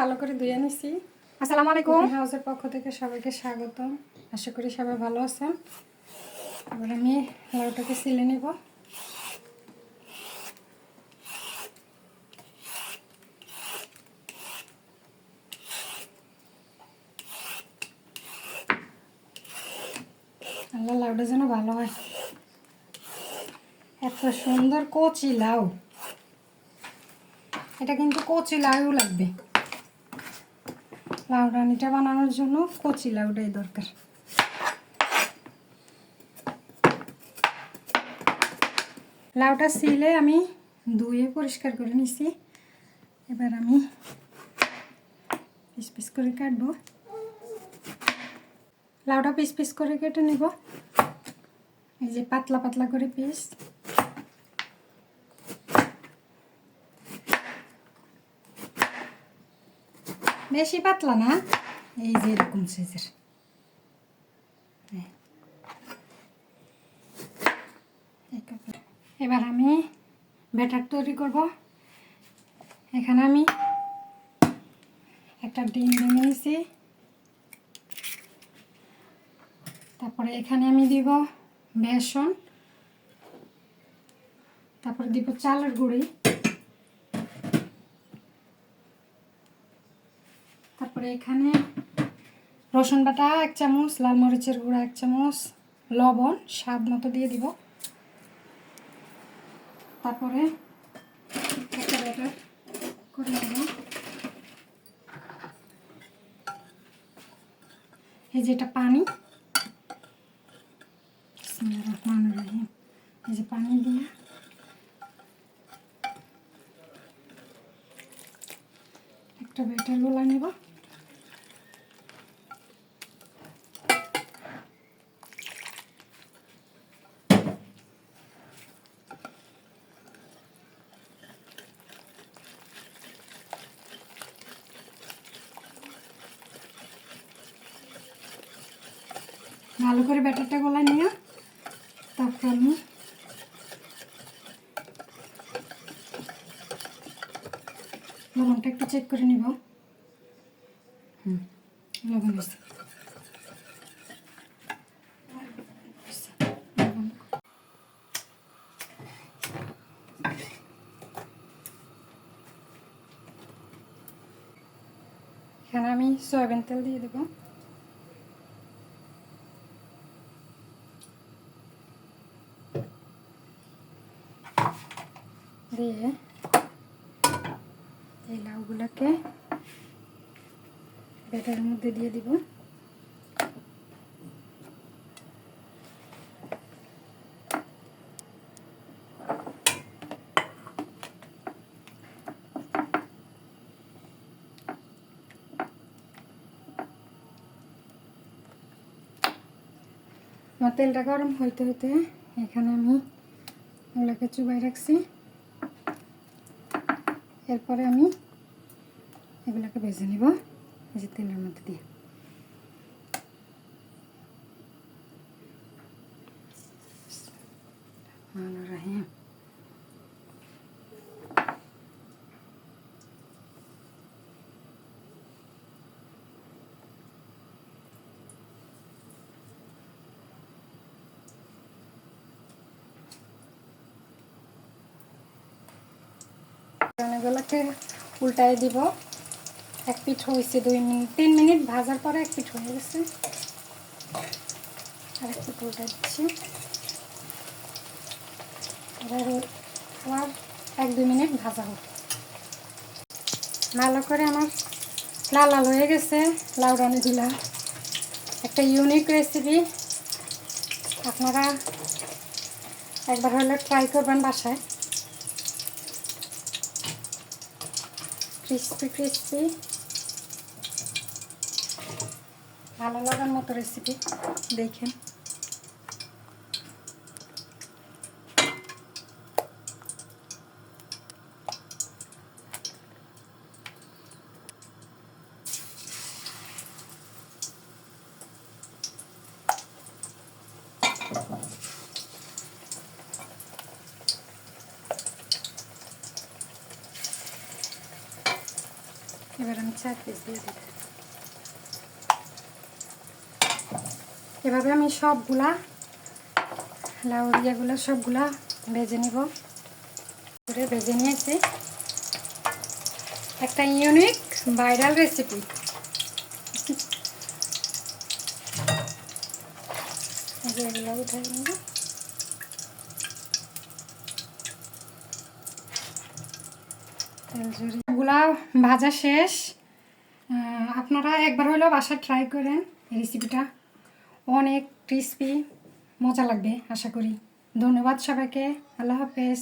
ভালো করে ধুয়ে নিছি। আসসালামু আলাইকুম। হাউসের পক্ষ থেকে সবাইকে স্বাগতম। আশা করি সবাই ভালো আছেন। এবার আমি লাউটাকে ছিলে নিব। আল্লাহ লাউটা যেন ভালো হয়। এত সুন্দর কচি লাউ, এটা কিন্তু কচি লাউ লাগবে। লাউ রানিটা বানানোর জন্য কচি লাউটাই দরকার। লাউটা ছিলে আমি ধুয়ে পরিষ্কার করে নিছি। এবার আমি পিস পিস করে কাটবো। লাউটা পিস পিস করে কেটে নিব। এই যে পাতলা পাতলা করে পিস। বেশি পাতলা না, এই যে এরকম সাইজের। এবার আমি ব্যাটার তৈরি করব। এখানে আমি একটা ডিম ভেঙে নিয়েছি। তারপরে এখানে আমি দিব বেসন, তারপরে দিব চালের গুঁড়ি, তারপরে এখানে রসুন বাটা 1 চামচ, লাল মরিচের গুঁড়া 1 চামচ, লবণ স্বাদ মতো দিয়ে দিব। তারপরে একটা ব্যাটার করে নেব। এই যে এটা পানি, এই যে পানি দিয়ে একটা ব্যাটার গোলা নেব। ভালো করে ব্যাটারটা গোলা নিয়ে তারপর আমি লবণটা একটু চেক করে নিব। লবণ হয়েছে। এখানে আমি সয়াবিন তেল দিয়ে দেব। দিয়ে এই লাউগুলোকে ব্যাটারের মধ্যে দিয়ে দিব। আমার তেলটা গরম হইতে হইতে এখানে আমি ওগুলোকে চুবাই রাখছি। এরপরে আমি এগুলোকে ভেজে নিব এই যে তেলের মধ্যে দিয়ে। এগুলোকে উল্টাই দিব। এক পিঠ হয়েছে 3 মিনিট ভাজার পরে এক পিঠ হয়ে গেছে। আর এক পিঠ উল্টাই দিচ্ছি। আবার 1-2 মিনিট ভাজা হোক। ভালো করে আমার লাল লাল হয়ে গেছে লাউ রানি দিলা। একটা ইউনিক রেসিপি, আপনারা একবার হলে ট্রাই করবেন বাসায়। ক্রিস্পি ক্রিস্পি, ভালো লাগার মতো রেসিপি। দেখেন এবার আমি 4 পিস দিয়ে দিই। এভাবে আমি সবগুলা লাউরিয়াগুলো সবগুলা ভেজে নিব। করে ভেজে নিয়েছি। একটা ইউনিক ভাইরাল রেসিপি। এগুলো উঠাই নেব। এগুলা ভাজা শেষ। আপনারা একবার হলেও বাসায় ট্রাই করেন। এই রেসিপিটা অনেক ক্রিস্পি, মজা লাগবে আশা করি। ধন্যবাদ সবাইকে। আল্লাহ হাফেজ।